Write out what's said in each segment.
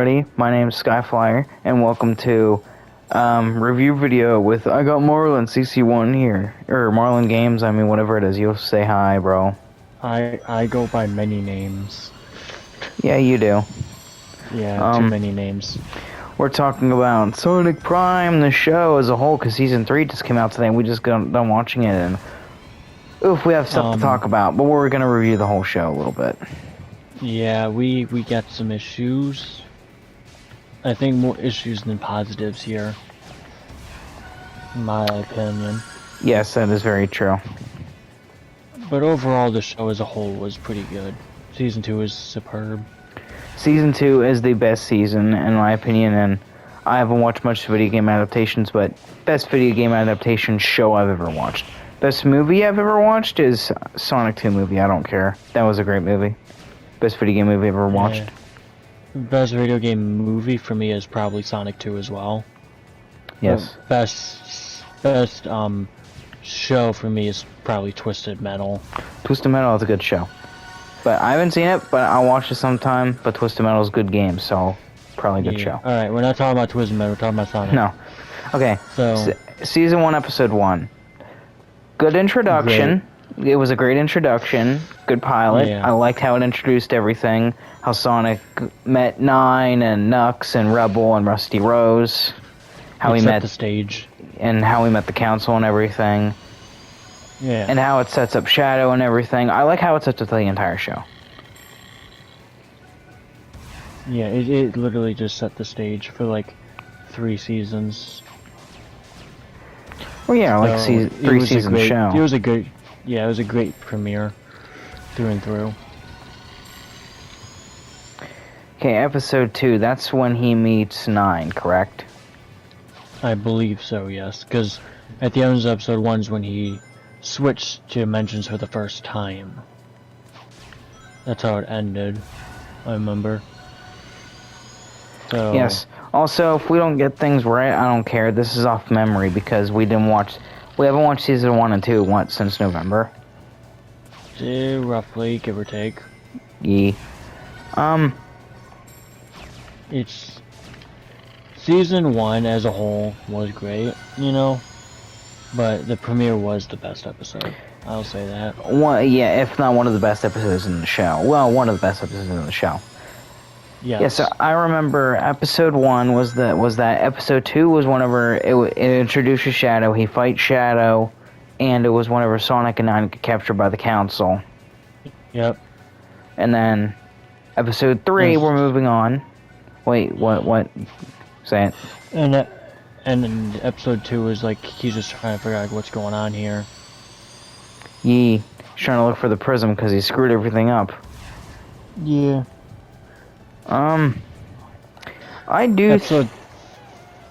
everybody. My name's Skyflyer, and welcome to review video with I got Marlin CC1 here, or Marlin Games. I mean, whatever it is. You'll say hi, bro. I go by many names. Yeah, you do. Yeah, too many names. We're talking about Sonic Prime, the show as a whole, because season 3 just came out today. And we just got done watching it, and oof, we have stuff to talk about. But we're gonna review the whole show a little bit. Yeah, we got some issues. I think more issues than positives here, in my opinion. Yes, that is very true. But overall, the show as a whole was pretty good. Season 2 is superb. Season 2 is the best season, in my opinion, and I haven't watched much video game adaptations, but best video game adaptation show I've ever watched. Best movie I've ever watched is Sonic 2 movie. I don't care. That was a great movie. Best video game movie I've ever watched. Yeah. Best video game movie for me is probably Sonic 2 as well. Yes. Best show for me is probably Twisted Metal. Twisted Metal is a good show. But I haven't seen it, but I'll watch it sometime. But Twisted Metal is a good game, so probably a good show. Alright, we're not talking about Twisted Metal, we're talking about Sonic. No. Okay, so Season 1, Episode 1. Good introduction. Great. It was a great introduction. Good pilot. Yeah. I liked how it introduced everything. How Sonic met Nine and Nux and Rebel and Rusty Rose. How he met the stage. And how he met the council and everything. Yeah. And how it sets up Shadow and everything. I like how it sets up the entire show. Yeah, it literally just set the stage for like 3 seasons. Well, yeah, like so 3 season show. It was a great, yeah, it was a great premiere through and through. Okay, Episode 2, that's when he meets Nine, correct? I believe so, yes. Because at the end of Episode 1 is when he switched to dimensions for the first time. That's how it ended, I remember. So, yes. Also, if we don't get things right, I don't care. This is off memory because we haven't watched season 1 and 2 since November. Roughly, give or take. Yeah. It's season 1 as a whole was great, you know, but the premiere was the best episode. I'll say that. Yeah, if not one of the best episodes in the show. Well, one of the best episodes in the show. Yes. Yeah, so I remember Episode 1 was that. Episode 2 was whenever it introduces Shadow. He fights Shadow, and it was whenever Sonic and Nine get captured by the Council. Yep. And then Episode 3, we're moving on. Wait, what? Say it. And then Episode 2 is like he's just trying to figure out what's going on here. He's trying to look for the prism because he screwed everything up. Yeah. I do. Episode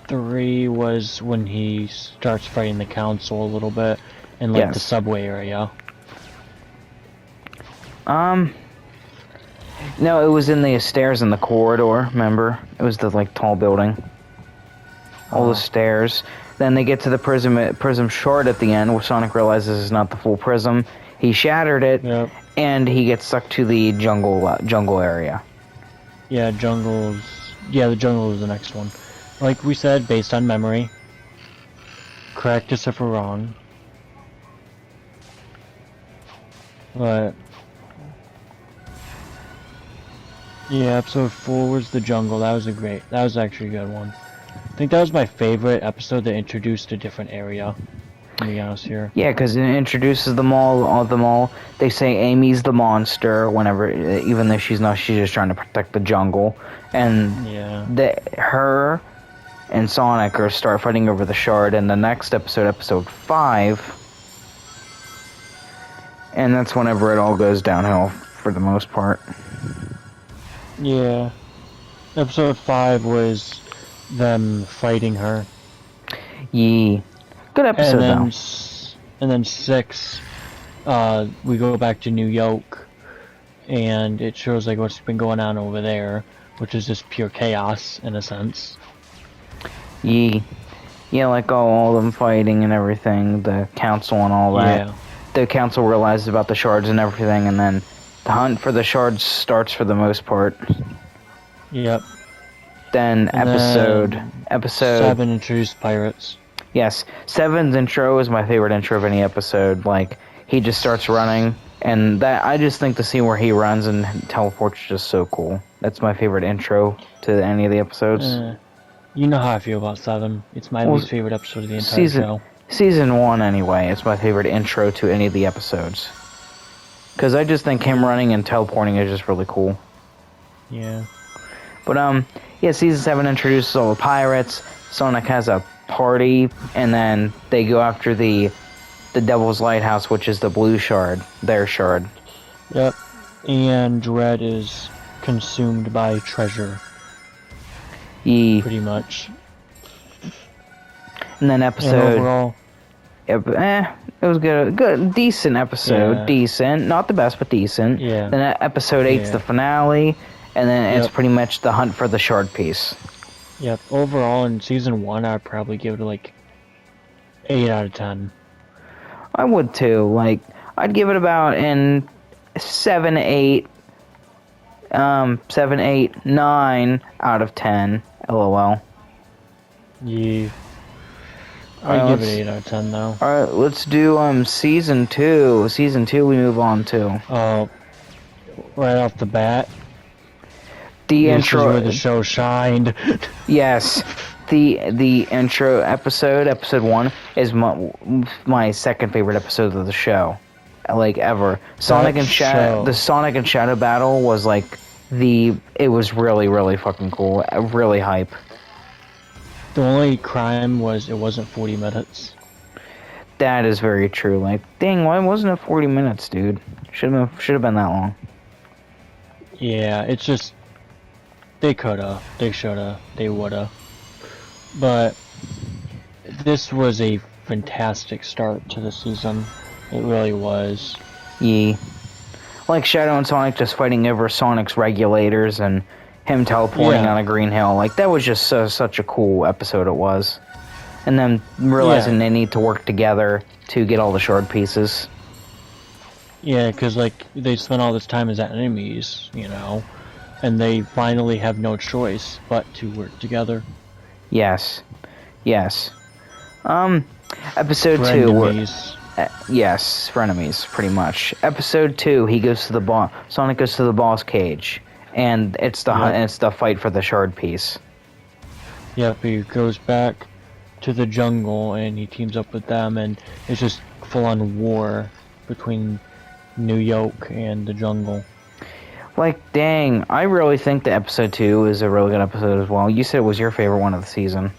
3 was when he starts fighting the council a little bit in like the subway area. No, it was in the stairs in the corridor. Remember, it was the tall building. All the stairs. Then they get to the prism shard at the end, where Sonic realizes it's not the full prism. He shattered it, and he gets stuck to the jungle area. Yeah, the jungle is the next one. Like we said, based on memory. Correct us if we're wrong. But yeah, Episode 4 was the jungle. That was actually a good one. I think that was my favorite episode that introduced a different area. To be honest here. Yeah, because it introduces them all. They say Amy's the monster even though she's not. She's just trying to protect the jungle. And her and Sonic start fighting over the shard in the next episode, Episode 5. And that's whenever it all goes downhill for the most part. Yeah. Episode 5 was them fighting her. Yeah. Good episode, though. And then 6, we go back to New York, and it shows like what's been going on over there, which is just pure chaos in a sense. Yeah, like all them fighting and everything, the council and all that. Yeah. The council realizes about the shards and everything, and then the hunt for the shards starts for the most part. Yep. Then And episode 7 introduced pirates. yes, Seven's intro is my favorite intro of any episode. Like he just starts running, and that I just think the scene where he runs and teleports is just so cool. That's my favorite intro to any of the episodes. You know how I feel about 7. It's my least favorite episode of the entire show. Season 1 anyway. It's my favorite intro to any of the episodes. Because I just think him running and teleporting is just really cool. Yeah. But yeah, season 7 introduces all the pirates. Sonic has a party, and then they go after the Devil's Lighthouse, which is the blue shard, their shard. Yep. And Dread is consumed by treasure. Pretty much. And then episode. And overall, it was good, decent episode, Yeah. decent, not the best, but decent. Yeah. Then episode 8's the finale, and then it's Yep. pretty much the hunt for the shard piece. Yep. Overall, in season 1, I'd probably give it like 8 out of 10. I would too. Like, I'd give it about in 7, 8, 9 out of 10. LOL. Yeah. I'd Alright, give it 8 out of 10 though. Alright, let's do season 2. Season 2 we move on to. Right off the bat, The this intro. is where the show shined. Yes. The intro episode 1, is my second favorite episode of the show. Like ever. The Sonic and Shadow battle was like it was really, really fucking cool. Really hype. The only crime was it wasn't 40 minutes. That is very true. Like, dang, why wasn't it 40 minutes, dude? Should have been that long. Yeah, it's just they coulda, they shoulda, they woulda. But this was a fantastic start to the season. It really was. Yeah. Like Shadow and Sonic just fighting over Sonic's regulators and him teleporting on a green hill. Like, that was just such a cool episode it was. And then realizing they need to work together to get all the shard pieces. Yeah, because, like, they spent all this time as enemies, you know, and they finally have no choice but to work together. Yes. Yes. Episode 2. Frenemies. Yes, frenemies, pretty much. Episode 2, he goes to the boss. Sonic goes to the boss cage, and it's the fight for the shard piece. Yep, he goes back to the jungle and he teams up with them, and it's just full-on war between New York and the jungle. Like, dang, I really think that episode 2 is a really good episode as well. You said it was your favorite one of the season.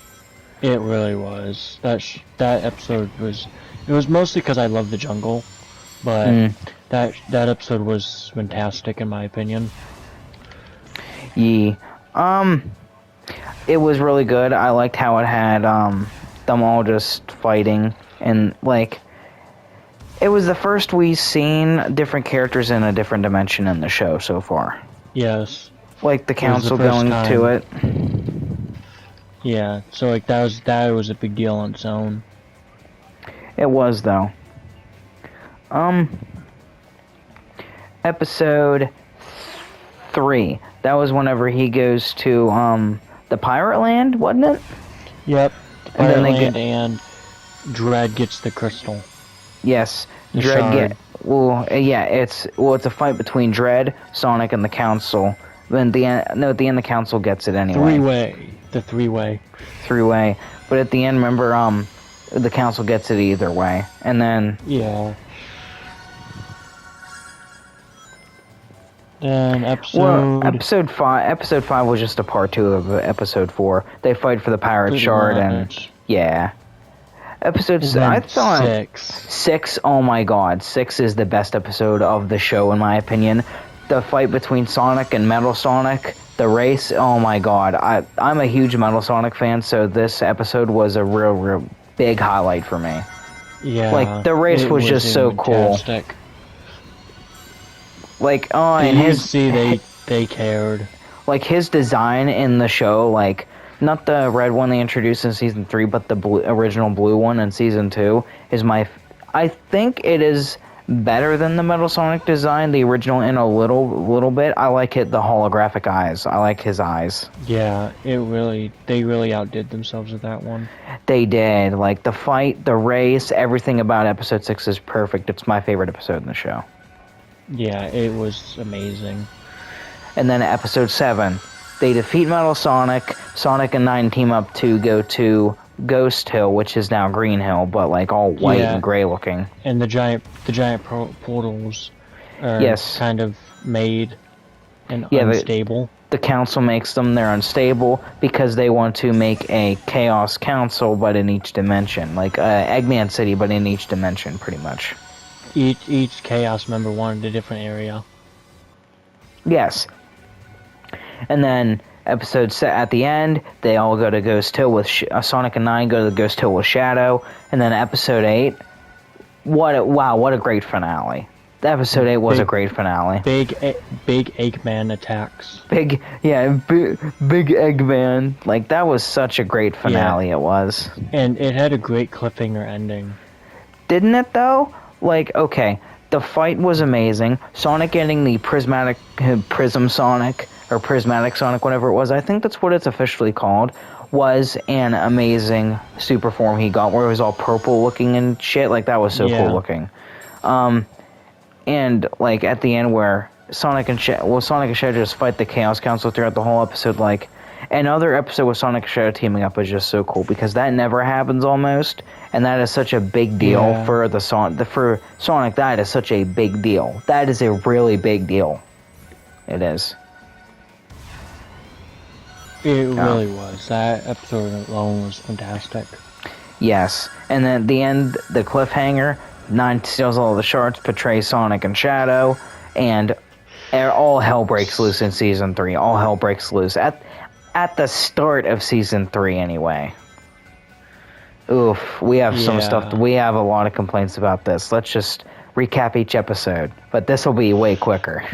It really was. That episode was. It was mostly because I love the jungle, but that episode was fantastic in my opinion. Yeah. It was really good. I liked how it had them all just fighting, and like it was the first we've seen different characters in a different dimension in the show so far. Yes. Like the council going to it. Yeah. So like that was a big deal on its own. It was though. Episode 3. That was whenever he goes to the Pirate Land, wasn't it? Yep. And then they and Dread gets the crystal. Yes. The Dread shard. it's a fight between Dread, Sonic, and the Council. Then at the end the Council gets it anyway. The three-way. Three-way. But at the end, remember, the Council gets it either way. And then Yeah. Then episode 5 was just a part 2 of episode 4. They fight for the Pirate Shard and yeah. Episode 6. I thought 6. Oh my God, 6 is the best episode of the show in my opinion. The fight between Sonic and Metal Sonic, the race. Oh my God, I'm a huge Metal Sonic fan, so this episode was a real big highlight for me. Yeah. Like the race was just so fantastic. cool. Like, and they cared. Like his design in the show, like not the red one they introduced in season 3, but the original blue one in season 2 is I think it is better than the Metal Sonic design, the original, in a little bit. I like the holographic eyes. I like his eyes. Yeah, they really outdid themselves with that one. They did. Like, the fight, the race, everything about episode 6 is perfect. It's my favorite episode in the show. Yeah, it was amazing. And then episode 7, they defeat Metal Sonic. Sonic and Nine team up to go to Ghost Hill, which is now Green Hill, but like all white and gray looking. And the giant portals are kind of made and unstable. The council makes them. They're unstable because they want to make a Chaos Council, but in each dimension, like Eggman City, but in each dimension, pretty much. Each Chaos member wanted a different area. Yes. And then at the end, they all go to Ghost Hill with Sonic and Nine go to the Ghost Hill with Shadow, and then episode 8. What a great finale! Episode 8 was a great finale. Big Eggman attacks. Big Eggman. Like, that was such a great finale. It was. And it had a great cliffhanger ending. Didn't it though? Like, okay, the fight was amazing. Sonic getting the Prism Sonic, or Prismatic Sonic, whatever it was, I think that's what it's officially called, was an amazing super form he got, where it was all purple looking and shit. Like, that was so cool looking. And, like, at the end where Sonic and Shadow just fight the Chaos Council throughout the whole episode, like, another episode with Sonic and Shadow teaming up is just so cool, because that never happens almost, and that is such a big deal for for Sonic. That is such a big deal. That is a really big deal. It is. It really was. That episode alone was fantastic. Yes, and then at the end, the cliffhanger, Nine steals all the shards, betrays Sonic and Shadow, and all hell breaks loose in Season 3. All hell breaks loose. At the start of Season 3, anyway. Oof, we have some stuff. We have a lot of complaints about this. Let's just recap each episode, but this will be way quicker.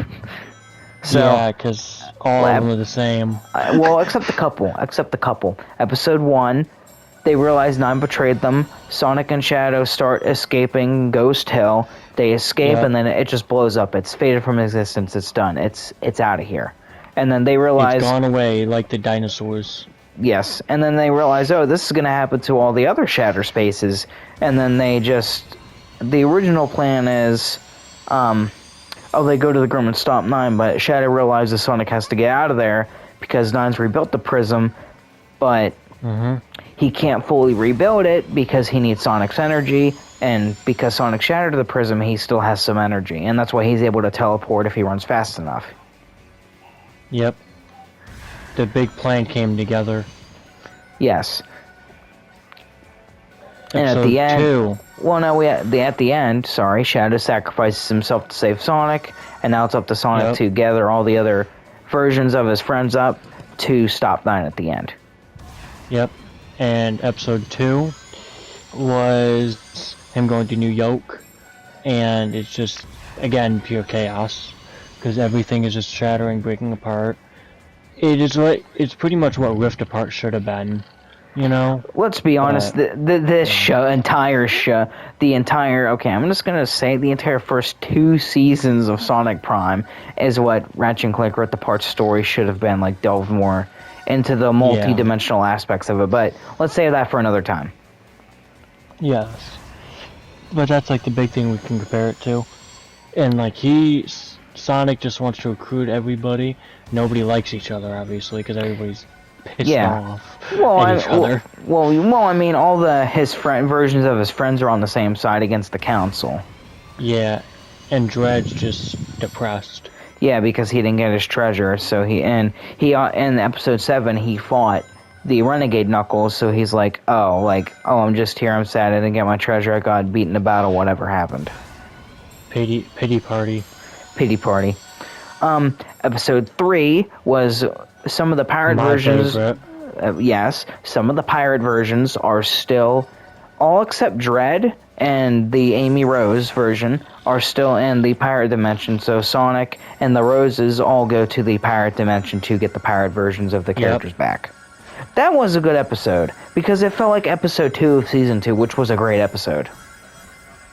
So, yeah, because all of them are the same. Well, except the couple. Episode 1, they realize Nine betrayed them. Sonic and Shadow start escaping Ghost Hill. They escape, and then it just blows up. It's faded from existence. It's done. It's out of here. And then they realize... It's gone away like the dinosaurs. Yes. And then they realize, oh, this is going to happen to all the other Shatter Spaces. And then they just... The original plan is... they go to the Grim and stop Nine, but Shadow realizes Sonic has to get out of there because Nine's rebuilt the Prism, but he can't fully rebuild it because he needs Sonic's energy, and because Sonic shattered the Prism, he still has some energy, and that's why he's able to teleport if he runs fast enough. Yep. The big plan came together. Yes. And at the end... 2. Well, no, at the end, Shadow sacrifices himself to save Sonic, and now it's up to Sonic to gather all the other versions of his friends up to stop Nine at the end. Yep. And episode 2 was him going to New York, and it's just, again, pure chaos, because everything is just shattering, breaking apart. It's pretty much what Rift Apart should have been. You know? Let's be honest, this entire show, I'm just going to say the entire first 2 seasons of Sonic Prime is what Ratchet & Clank Rift Apart story should have been, like, delved more into the multi-dimensional aspects of it, but let's save that for another time. Yes. But that's, like, the big thing we can compare it to. And, like, Sonic just wants to recruit everybody. Nobody likes each other, obviously, because everybody's pissed off at each other. Well, I mean, all his versions of his friends are on the same side against the council. Yeah, and Dred's just depressed. Yeah, because he didn't get his treasure, so in episode 7 he fought the Renegade Knuckles, so he's like, I'm just here, I'm sad, I didn't get my treasure, I got beaten in a battle, whatever happened. Pity party. Pity party. Episode 3 was some of the pirate versions. Yes, some of the pirate versions are still, all except Dread and the Amy Rose version, are still in the pirate dimension. So Sonic and the Roses all go to the pirate dimension to get the pirate versions of the characters back. That was a good episode because it felt like episode 2 of season 2, which was a great episode.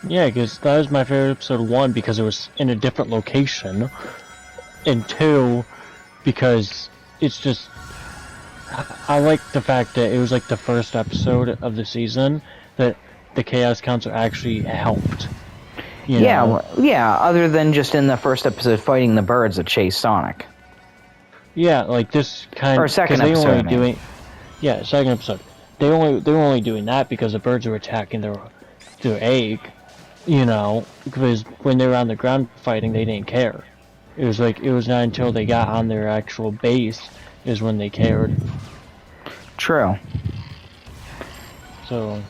Yeah, because that was my favorite episode 1 because it was in a different location, and 2 because it's just I like the fact that it was like the first episode of the season that the Chaos Council actually helped. You Yeah, know? yeah. Other than just in the first episode fighting the birds that chase Sonic, Yeah, like this kind or because second they episode. only I mean, doing yeah, second episode. They were only doing that because the birds were attacking their egg. You know, because when they were on the ground fighting, they didn't care. It was not until they got on their actual base is when they cared. true. So,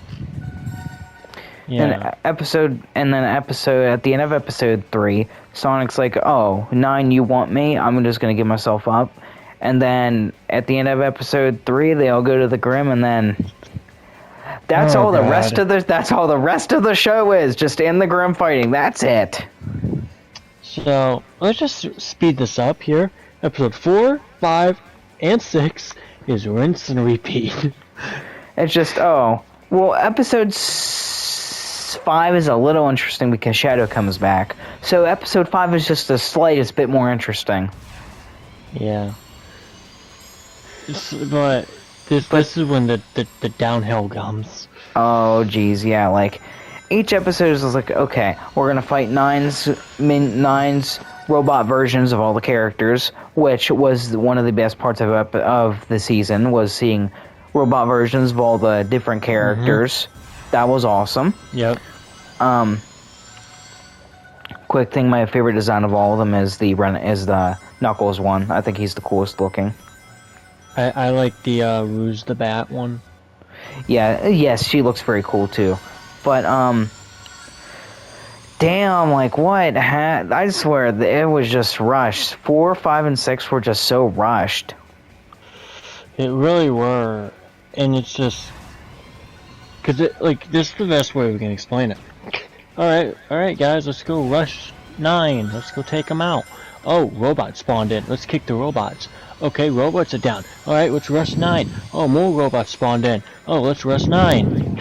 yeah. And then episode at the end of episode 3, Sonic's like, "Oh, 9, you want me? I'm just gonna give myself up." And then at the end of episode 3, they all go to the Grim, and then that's Oh, all the God. rest of the show is just in the Grim fighting. That's it. So, let's just speed this up here. Episode 4, 5, and 6 is rinse and repeat. It's just episode 5 is a little interesting because Shadow comes back. So episode 5 is just the slightest bit more interesting. Yeah. But this is when the downhill comes. Oh, geez, yeah, like, each episode is like, okay, we're gonna fight Nine's robot versions of all the characters, which was one of the best parts of the season, was seeing robot versions of all the different characters. That was awesome. Yep. Quick thing, my favorite design of all of them is the Knuckles one. I think he's the coolest looking. I like the Rouge the Bat one. Yeah, yes, she looks very cool too. But, damn, like, what? I swear, it was just rushed. 4, 5, and 6 were just so rushed. It really were. And it's just... Because, this is the best way we can explain it. Alright, guys, let's go rush 9. Let's go take them out. Oh, robots spawned in. Let's kick the robots. Okay, robots are down. Alright, let's rush 9. Oh, more robots spawned in. Oh, let's rush 9.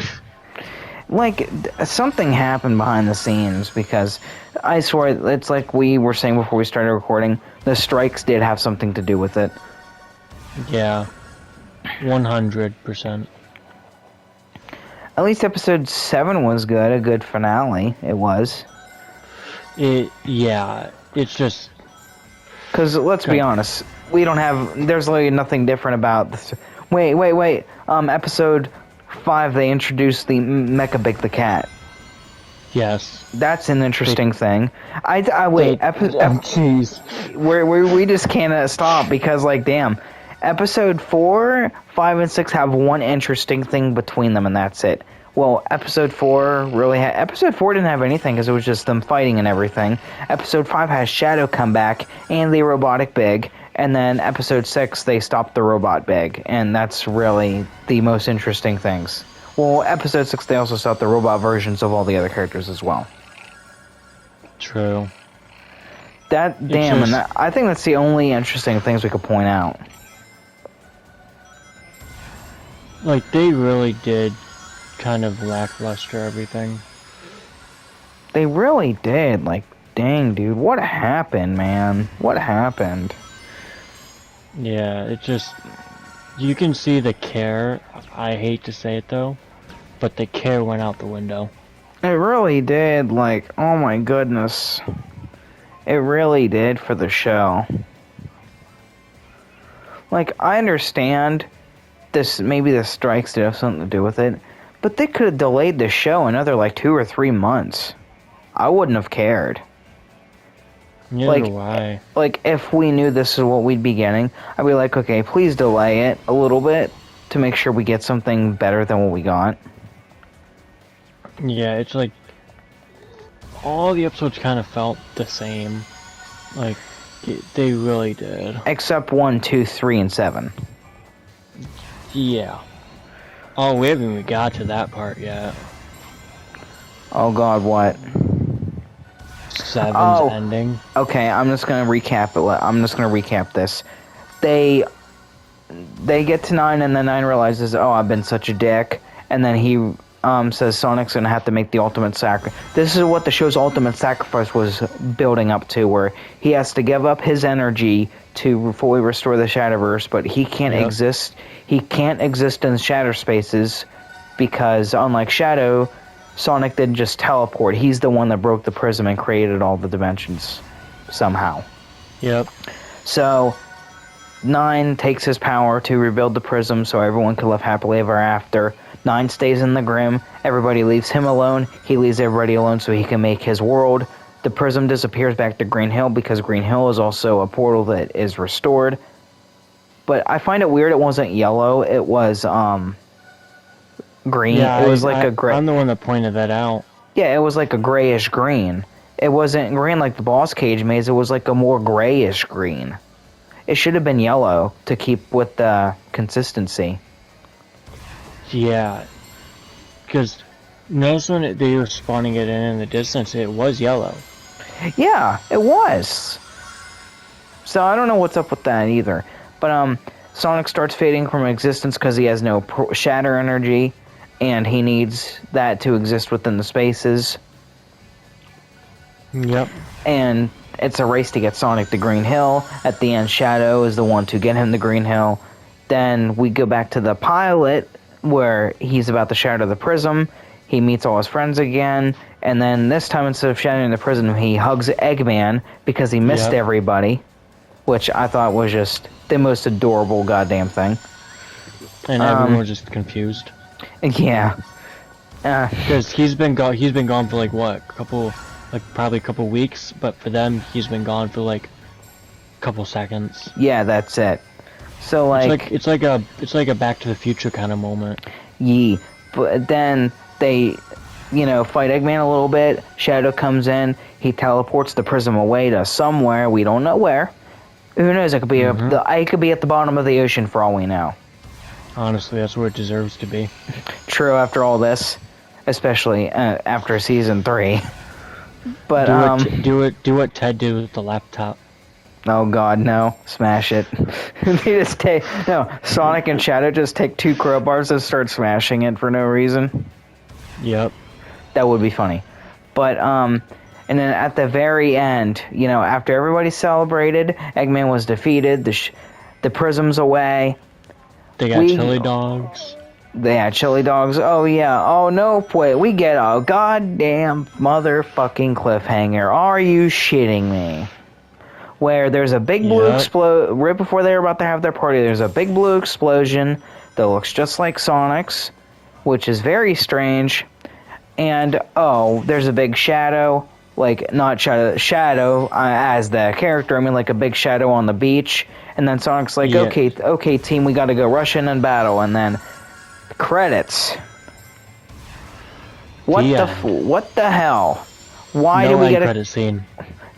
Like, something happened behind the scenes, because I swear, it's like we were saying before we started recording, the strikes did have something to do with it. Yeah. 100%. At least episode 7 was good, a good finale, it was. Yeah, it's just... Because, let's be honest, there's really nothing different about this. Wait. Episode 5, they introduced the Mecha Big the Cat. Yes. That's an interesting thing. Jeez. We just can't stop, because, like, damn. Episode 4, 5, and 6 have one interesting thing between them, and that's it. Well, episode 4 episode 4 didn't have anything, because it was just them fighting and everything. Episode 5 has Shadow come back, and the robotic Big, and then episode 6, they stopped the robot Big, and that's really the most interesting things. Well, episode 6, they also stopped the robot versions of all the other characters as well. True. I think that's the only interesting things we could point out. Like, they really did kind of lackluster everything. They really did. Like, dang, dude, what happened, man? What happened? Yeah, it just... You can see the care. I hate to say it, though, but the care went out the window. It really did. Like, oh my goodness. It really did for the show. Like, I understand maybe the strikes did have something to do with it, but they could have delayed the show another, like, 2 or 3 months. I wouldn't have cared. Neither do I. Like, if we knew this is what we'd be getting, I'd be like, okay, please delay it a little bit to make sure we get something better than what we got. Yeah, it's like... all the episodes kind of felt the same. Like, they really did. Except 1, 2, 3, and 7. Yeah. Oh, we haven't even got to that part yet. Oh god, what? 7's ending. Okay, I'm just gonna recap it. I'm just gonna recap this. They get to 9, and then 9 realizes, oh, I've been such a dick, and then says Sonic's gonna have to make the ultimate sacrifice. This is what the show's ultimate sacrifice was building up to, where he has to give up his energy to fully restore the Shadowverse, but he can't exist. He can't exist in Shadow spaces because, unlike Shadow, Sonic didn't just teleport. He's the one that broke the prism and created all the dimensions somehow. Yep. So 9 takes his power to rebuild the prism so everyone can live happily ever after. 9 stays in the Grim. Everybody leaves him alone. He leaves everybody alone so he can make his world. The prism disappears back to Green Hill because Green Hill is also a portal that is restored. But I find it weird it wasn't yellow. It was green. Yeah, it was like a gray. I'm the one that pointed that out. Yeah, it was like a grayish green. It wasn't green like the boss cage maze. It was like a more grayish green. It should have been yellow to keep with the consistency. Yeah, because notice when they were spawning it in the distance, it was yellow. Yeah, it was. So I don't know what's up with that either. But Sonic starts fading from existence because he has no shatter energy, and he needs that to exist within the spaces. Yep. And it's a race to get Sonic to Green Hill. At the end, Shadow is the one to get him to Green Hill. Then we go back to the pilot, where he's about to shatter the prism. He meets all his friends again. And then this time, instead of shattering the prism, he hugs Eggman because he missed everybody. Which I thought was just the most adorable goddamn thing. And everyone was just confused. Yeah. Because he's been gone for like what? Probably a couple weeks, but for them, he's been gone for like a couple seconds. Yeah, that's it. So it's like a Back to the Future kind of moment. Yeah, but then they, fight Eggman a little bit. Shadow comes in. He teleports the prism away to somewhere. We don't know where. Who knows? It could be it could be at the bottom of the ocean for all we know. Honestly, that's where it deserves to be. True. After all this, especially after season 3. But do what Ted did with the laptop. Oh God, no! Smash it. Sonic and Shadow just take 2 crowbars and start smashing it for no reason. Yep. That would be funny. But and then at the very end, after everybody celebrated, Eggman was defeated. The prism's away. They got chili dogs. They had chili dogs. Oh yeah. Oh no, wait. We get a goddamn motherfucking cliffhanger. Are you shitting me? Where there's a big blue explosion right before they're about to have their party. There's a big blue explosion that looks just like Sonic's, which is very strange. And there's a big shadow, like not shadow as the character. I mean, like a big shadow on the beach. And then Sonic's like, okay, team, we got to go rush in and battle. And then credits. What the hell? Why do we get a credit scene?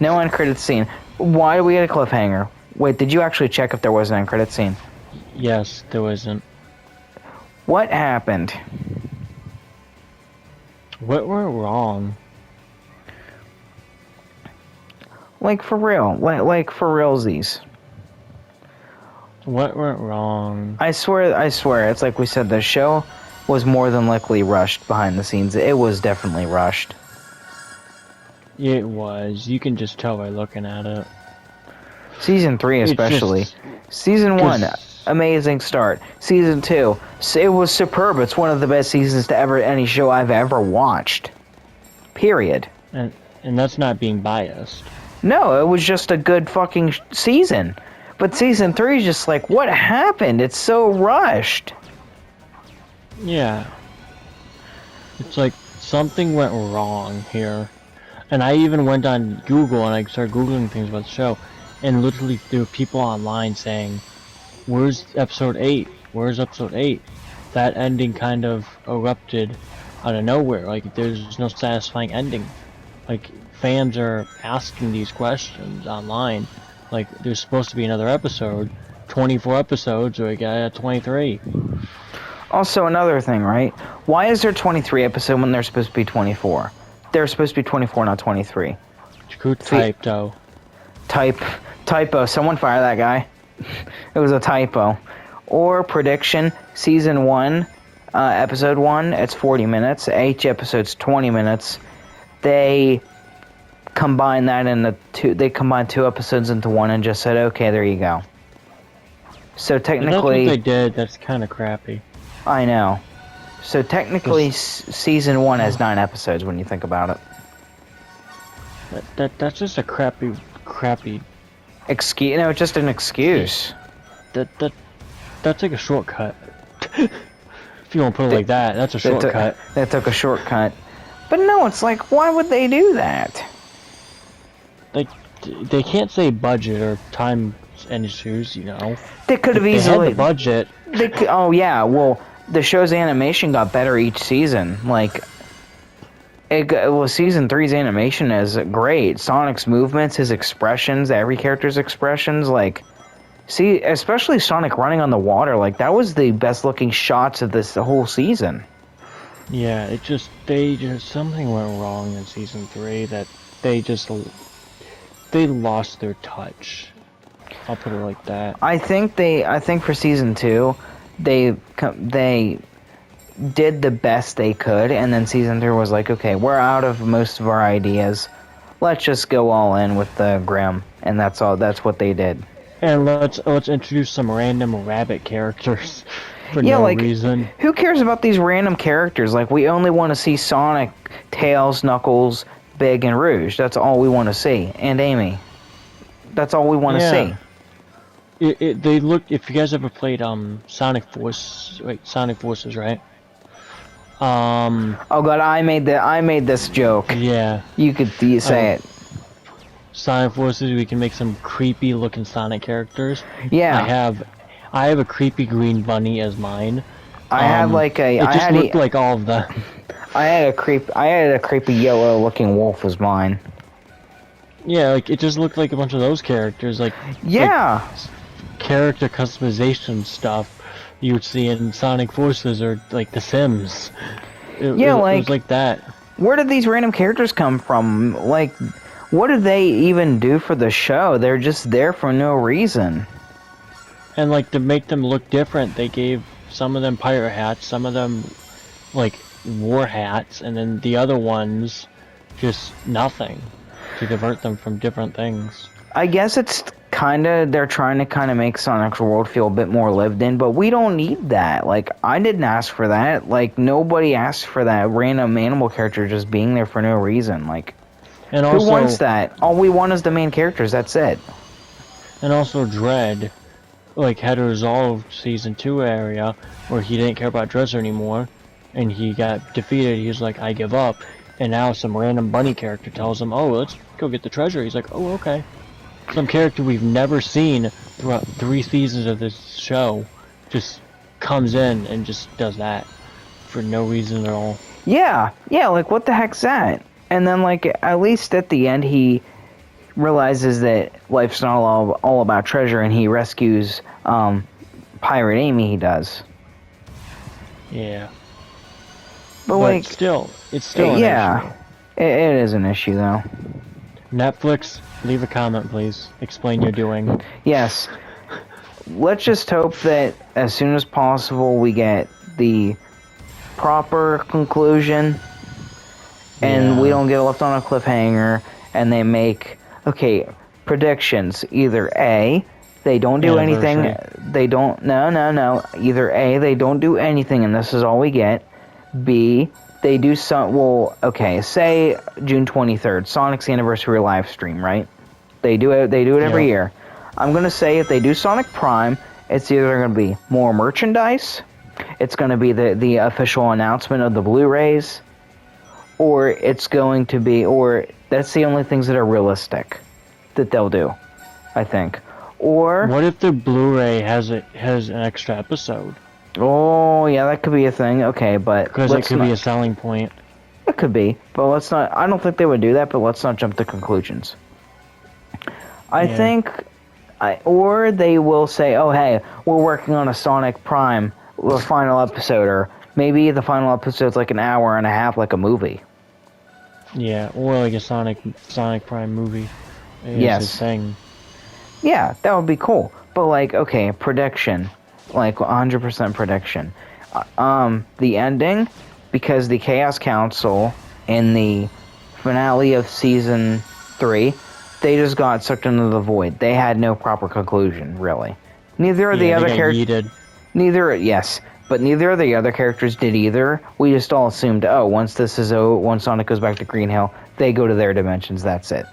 No end credit scene. Why do we get a cliffhanger? Wait, did you actually check if there was an end credit scene? Yes, there wasn't. What happened? What went wrong? Like for real, like for realsies. What went wrong? I swear, it's like we said, the show was more than likely rushed behind the scenes. It was definitely rushed. It was. You can just tell by looking at it. Season 3 especially. Season 1, amazing start. Season 2, it was superb. It's one of the best seasons to any show I've ever watched. Period. And that's not being biased. No, it was just a good fucking season. But season 3 is just like, what happened? It's so rushed. Yeah. It's like something went wrong here. And I even went on Google and I started Googling things about the show. And literally there were people online saying, where's episode 8? Where's episode 8? That ending kind of erupted out of nowhere. Like, there's no satisfying ending. Like, fans are asking these questions online. Like, there's supposed to be another episode. 24 episodes, or we got 23. Also, another thing, right? Why is there 23 episodes when there's supposed to be 24? They're supposed to be 24, not 23. Typo. Typo. Someone fire that guy. It was a typo. Or prediction, season 1, episode 1, it's 40 minutes. Each episode's 20 minutes. They combine that into two. They combined 2 episodes into one and just said, "Okay, there you go." So technically, If that's what they did. That's kind of crappy. I know. So technically, season 1 has 9 episodes when you think about it. That's just a crappy. Excuse? You know, it's just an excuse. That's like a shortcut. If you want to put it like that, that's a shortcut. They took a shortcut. But no, it's like, why would they do that? Like, they can't say budget or time issues, you know. They could have They easily. had the budget. Oh yeah, well, the show's animation got better each season. Like, season 3's animation is great. Sonic's movements, his expressions, every character's expressions, like, see, especially Sonic running on the water, like, that was the best looking shots of this whole season. Yeah, something went wrong in season 3 that they lost their touch. I'll put it like that. I think for season 2, they did the best they could, and then season 3 was like, okay, we're out of most of our ideas. Let's just go all in with the Grimm, and that's all. That's what they did. And let's introduce some random rabbit characters for no reason. Who cares about these random characters? Like, we only want to see Sonic, Tails, Knuckles, Big, and Rouge. That's all we want to see, and Amy. That's all we want to see. They look. If you guys ever played Sonic Forces, right? Oh god, I made this joke. Yeah. You say it. Sonic Forces, we can make some creepy looking Sonic characters. Yeah. I have a creepy green bunny as mine. I had like a. It just looked like all of them. I had a creepy yellow looking wolf as mine. Yeah, like it just looked like a bunch of those characters, like yeah, like character customization stuff you would see in Sonic Forces or like The Sims. It was like that. Where did these random characters come from? Like, what did they even do for the show? They're just there for no reason. And like to make them look different, they gave some of them pirate hats, some of them like war hats, and then the other ones just nothing to divert them from different things. I guess it's they're trying to kind of make Sonic's world feel a bit more lived in, but we don't need that. Like, I didn't ask for that. Like, nobody asked for that random animal character just being there for no reason. Like, and who wants that? All we want is the main characters, that's it. And also Dread, like, had a resolved season 2 area where he didn't care about Dresser anymore, and he got defeated. He was like, I give up. And now some random bunny character tells him, oh, let's go get the treasure. He's like, oh, okay. Some character we've never seen throughout 3 seasons of this show just comes in and just does that for no reason at all. Yeah, like, what the heck's that? And then, like, at least at the end, he realizes that life's not all about treasure, and he rescues Pirate Amy, he does. Yeah. But like, still, it's still an issue. It is an issue, though. Netflix, leave a comment, please. Explain your doing. Yes. Let's just hope that as soon as possible we get the proper conclusion, and we don't get left on a cliffhanger, and they make, okay, predictions. Either A, they don't do anything, either A, they don't do anything and this is all we get. B, they do say June 23rd, Sonic's anniversary live stream, right? They do it every year. I'm going to say if they do Sonic Prime, it's either going to be more merchandise, it's going to be the official announcement of the Blu-rays, or it's going to be, or that's the only things that are realistic that they'll do, I think. Or what if the Blu-ray has an extra episode? Oh, yeah, that could be a thing. Okay, but because it could be a selling point. It could be, but let's not. I don't think they would do that. But let's not jump to conclusions. I think, or they will say, "Oh, hey, we're working on a Sonic Prime, the final episode," or maybe the final episode's like an hour and a half, like a movie. Yeah, or like a Sonic Prime movie. Yes. Thing. Yeah, that would be cool. But like, okay, prediction. Like 100% prediction. the ending, because the Chaos Council in the finale of season 3, they just got sucked into the void. They had no proper conclusion, really. Neither of the other characters. Neither of the other characters did either. We just all assumed, oh, once this is over, once Sonic goes back to Green Hill, they go to their dimensions. That's it.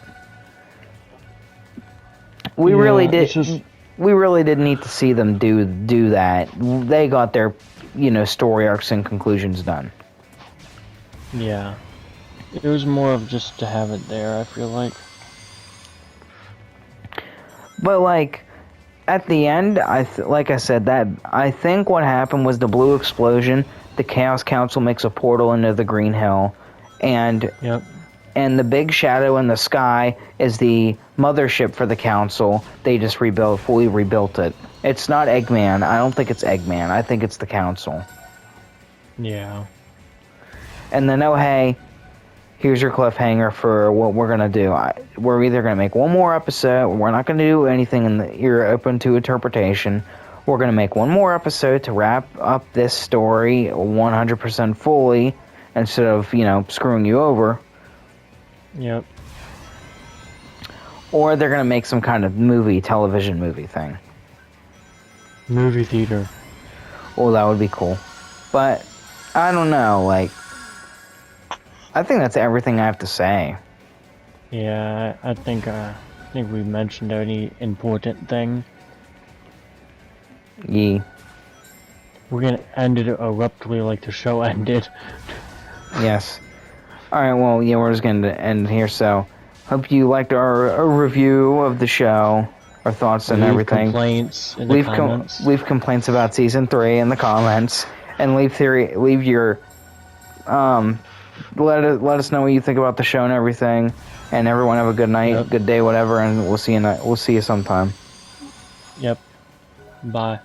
We really didn't need to see them do that. They got their, story arcs and conclusions done. Yeah. It was more of just to have it there, I feel like. But, like, at the end, like I said, that I think what happened was the blue explosion, the Chaos Council makes a portal into the Green Hill, and the big shadow in the sky is the mothership for the Council. They just fully rebuilt it. It's not Eggman. I don't think it's Eggman. I think it's the Council. Yeah. And then, oh hey, here's your cliffhanger for what we're gonna do. We're either gonna make one more episode, we're not gonna do anything you're open to interpretation. We're gonna make one more episode to wrap up this story 100% fully, instead of, screwing you over. Yep. Or they're gonna make some kind of television movie thing. Movie theater. Well, that would be cool. But, I don't know, like, I think that's everything I have to say. Yeah, I think we mentioned any important thing. Yeah. We're gonna end it abruptly like the show ended. Yes. Alright, well, yeah, we're just gonna end here, so hope you liked our review of the show, our thoughts and everything. Complaints in the comments. Leave complaints about season 3 in the comments, and leave your let us know what you think about the show and everything. And everyone have a good night, good day, whatever, and we'll see you sometime. Yep. Bye.